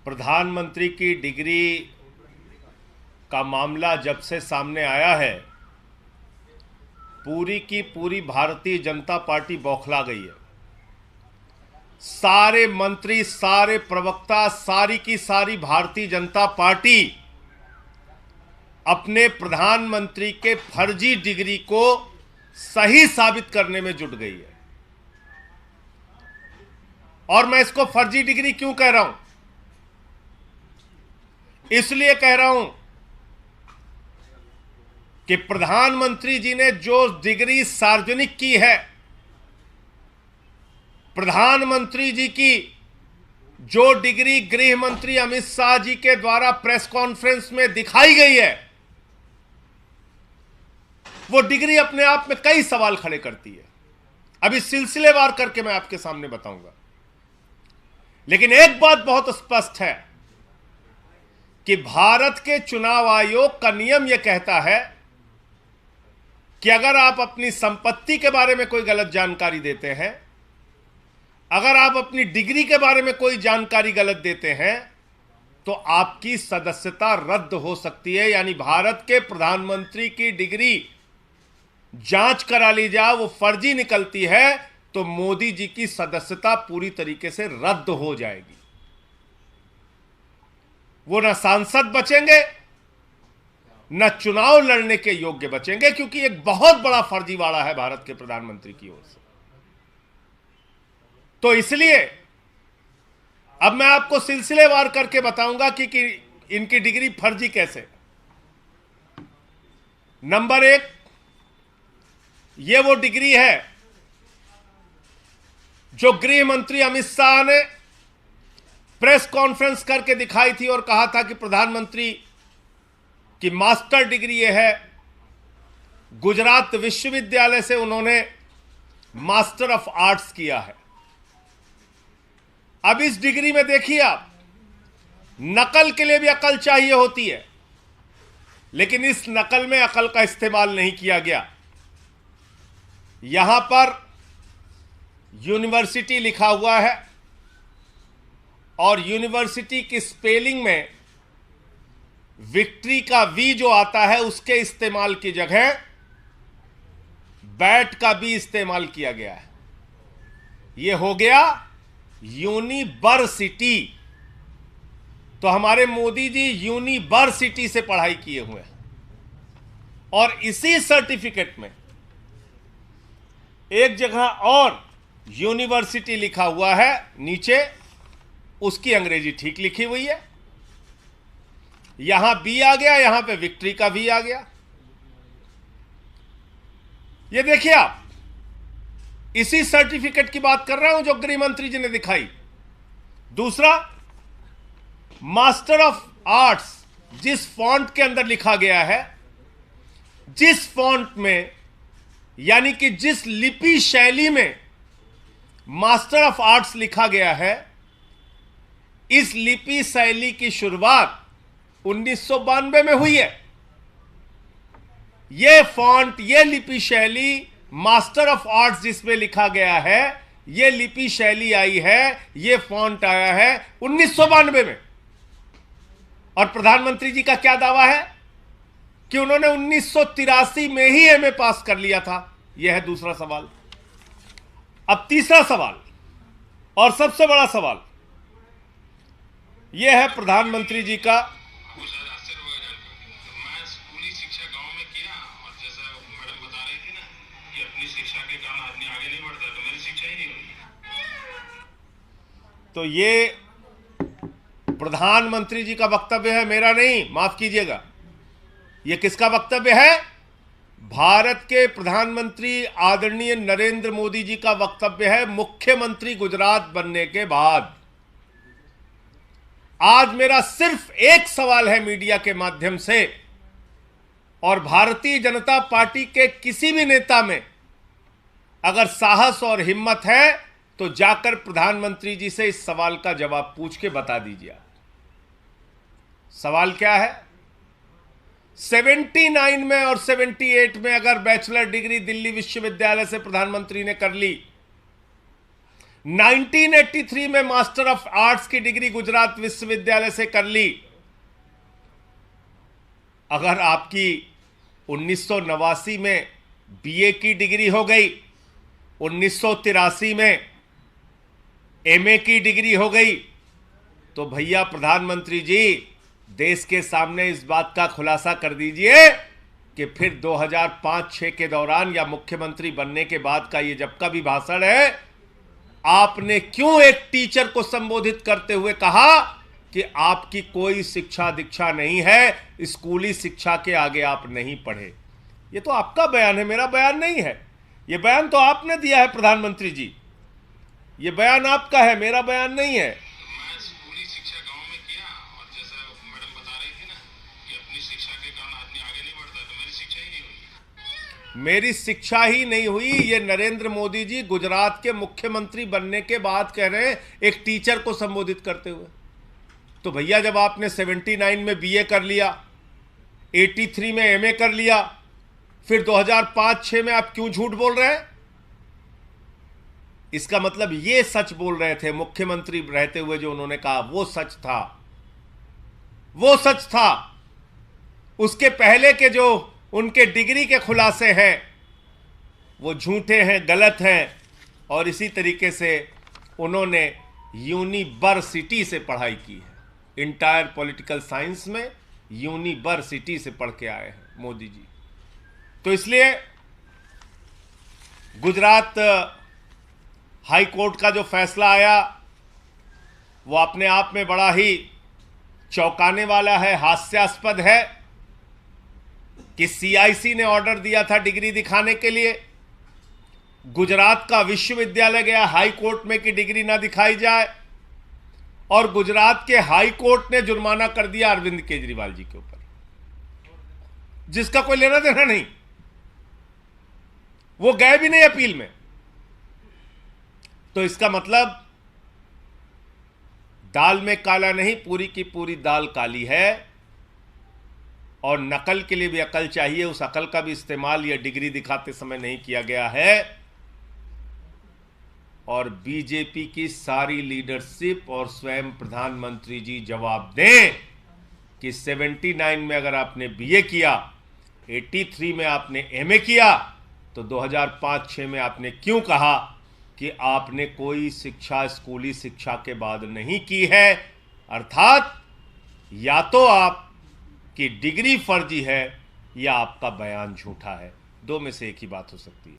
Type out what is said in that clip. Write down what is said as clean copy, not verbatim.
प्रधानमंत्री की डिग्री का मामला जब से सामने आया है, पूरी की पूरी भारतीय जनता पार्टी बौखला गई है। सारे मंत्री, सारे प्रवक्ता, सारी की सारी भारतीय जनता पार्टी अपने प्रधानमंत्री के फर्जी डिग्री को सही साबित करने में जुट गई है। और मैं इसको फर्जी डिग्री क्यों कह रहा हूं? इसलिए कह रहा हूं कि प्रधानमंत्री जी ने जो डिग्री सार्वजनिक की है, प्रधानमंत्री जी की जो डिग्री गृह मंत्री अमित शाह जी के द्वारा प्रेस कॉन्फ्रेंस में दिखाई गई है, वो डिग्री अपने आप में कई सवाल खड़े करती है। अभी सिलसिलेवार करके मैं आपके सामने बताऊंगा। लेकिन एक बात बहुत स्पष्ट है कि भारत के चुनाव आयोग का नियम यह कहता है कि अगर आप अपनी संपत्ति के बारे में कोई गलत जानकारी देते हैं, अगर आप अपनी डिग्री के बारे में कोई जानकारी गलत देते हैं, तो आपकी सदस्यता रद्द हो सकती है। यानी भारत के प्रधानमंत्री की डिग्री जांच करा ली जाए, वो फर्जी निकलती है, तो मोदी जी की सदस्यता पूरी तरीके से रद्द हो जाएगी। वो न सांसद बचेंगे, न चुनाव लड़ने के योग्य बचेंगे, क्योंकि एक बहुत बड़ा फर्जीवाड़ा है भारत के प्रधानमंत्री की ओर से। तो इसलिए अब मैं आपको सिलसिलेवार करके बताऊंगा कि इनकी डिग्री फर्जी कैसे। नंबर एक, यह वो डिग्री है जो गृह मंत्री अमित शाह ने प्रेस कॉन्फ्रेंस करके दिखाई थी और कहा था कि प्रधानमंत्री की मास्टर डिग्री यह है। गुजरात विश्वविद्यालय से उन्होंने मास्टर ऑफ आर्ट्स किया है। अब इस डिग्री में देखिए आप, नकल के लिए भी अकल चाहिए होती है, लेकिन इस नकल में अकल का इस्तेमाल नहीं किया गया। यहां पर यूनिवर्सिटी लिखा हुआ है और यूनिवर्सिटी की स्पेलिंग में विक्ट्री का वी जो आता है उसके इस्तेमाल की जगह बैट का भी इस्तेमाल किया गया है। यह हो गया यूनिवर्सिटी। तो हमारे मोदी जी यूनिवर्सिटी से पढ़ाई किए हुए हैं और इसी सर्टिफिकेट में एक जगह और यूनिवर्सिटी लिखा हुआ है, नीचे उसकी अंग्रेजी ठीक लिखी हुई है। यहां बी आ गया, यहां पे विक्ट्री का वी आ गया। ये देखिए आप, इसी सर्टिफिकेट की बात कर रहा हूं जो गृह मंत्री जी ने दिखाई। दूसरा, मास्टर ऑफ आर्ट्स जिस फॉन्ट के अंदर लिखा गया है, जिस फॉन्ट में यानी कि जिस लिपि शैली में मास्टर ऑफ आर्ट्स लिखा गया है, इस लिपि शैली की शुरुआत 1992 में हुई है। यह फॉन्ट, यह लिपि शैली, मास्टर ऑफ आर्ट्स जिसमें लिखा गया है, यह लिपि शैली आई है, यह फॉन्ट आया है 1992 में। और प्रधानमंत्री जी का क्या दावा है कि उन्होंने 1983 में ही एमए पास कर लिया था। यह है दूसरा सवाल। अब तीसरा सवाल और सबसे बड़ा सवाल यह है प्रधानमंत्री जी का। मैं स्कूली शिक्षा गांव में किया और जैसा मैडम बता रही थी ना कि अपनी शिक्षा के कारण आदमी आगे नहीं बढ़ता, तो मेरी शिक्षा ही नहीं हुई। तो ये प्रधानमंत्री जी का वक्तव्य है, मेरा नहीं, माफ कीजिएगा। यह किसका वक्तव्य है? भारत के प्रधानमंत्री आदरणीय नरेंद्र मोदी जी का वक्तव्य है, मुख्यमंत्री गुजरात बनने के बाद। आज मेरा सिर्फ एक सवाल है मीडिया के माध्यम से, और भारतीय जनता पार्टी के किसी भी नेता में अगर साहस और हिम्मत है तो जाकर प्रधानमंत्री जी से इस सवाल का जवाब पूछ के बता दीजिए। सवाल क्या है? 79 में और 78 में अगर बैचलर डिग्री दिल्ली विश्वविद्यालय से प्रधानमंत्री ने कर ली, 1983 में मास्टर ऑफ आर्ट्स की डिग्री गुजरात विश्वविद्यालय से कर ली। अगर आपकी 1989 में बीए की डिग्री हो गई, 1983 में एमए की डिग्री हो गई, तो भैया प्रधानमंत्री जी देश के सामने इस बात का खुलासा कर दीजिए कि फिर 2005-6 के दौरान या मुख्यमंत्री बनने के बाद का ये जब का भी भाषण है, आपने क्यों एक टीचर को संबोधित करते हुए कहा कि आपकी कोई शिक्षा दीक्षा नहीं है, स्कूली शिक्षा के आगे आप नहीं पढ़े। ये तो आपका बयान है, मेरा बयान नहीं है। ये बयान तो आपने दिया है प्रधानमंत्री जी, ये बयान आपका है, मेरा बयान नहीं है। मैं स्कूली शिक्षा गांव में किया, और जैसा मैडम बता रही थी ना कि अपनी शिक्षा के कारण आदमी आगे नहीं बढ़ता, तो मेरी शिक्षा ही नहीं हुई। मेरी शिक्षा ही नहीं हुई, ये नरेंद्र मोदी जी गुजरात के मुख्यमंत्री बनने के बाद कह रहे हैं एक टीचर को संबोधित करते हुए। तो भैया जब आपने 79 में बीए कर लिया, 83 में एमए कर लिया, फिर 2005-6 में आप क्यों झूठ बोल रहे हैं? इसका मतलब ये सच बोल रहे थे मुख्यमंत्री रहते हुए, जो उन्होंने कहा वो सच था, वो सच था। उसके पहले के जो उनके डिग्री के खुलासे हैं वो झूठे हैं, गलत हैं। और इसी तरीके से उन्होंने यूनिवर्सिटी से पढ़ाई की है, इंटायर पॉलिटिकल साइंस में यूनिवर्सिटी से पढ़ के आए हैं मोदी जी। तो इसलिए गुजरात हाई कोर्ट का जो फैसला आया वो अपने आप में बड़ा ही चौंकाने वाला है, हास्यास्पद है कि सीआईसी ने ऑर्डर दिया था डिग्री दिखाने के लिए, गुजरात का विश्वविद्यालय गया हाई कोर्ट में कि डिग्री ना दिखाई जाए, और गुजरात के हाई कोर्ट ने जुर्माना कर दिया अरविंद केजरीवाल जी के ऊपर, जिसका कोई लेना देना नहीं, वो गए भी नहीं अपील में। तो इसका मतलब दाल में काला नहीं, पूरी की पूरी दाल काली है। और नकल के लिए भी अकल चाहिए, उस अकल का भी इस्तेमाल यह डिग्री दिखाते समय नहीं किया गया है। और बीजेपी की सारी लीडरशिप और स्वयं प्रधानमंत्री जी जवाब दें कि 79 में अगर आपने बीए किया, 83 में आपने एमए किया, तो 2005-6 में आपने क्यों कहा कि आपने कोई शिक्षा स्कूली शिक्षा के बाद नहीं की है? अर्थात या तो आपकी डिग्री फर्जी है या आपका बयान झूठा है, दो में से एक ही बात हो सकती है।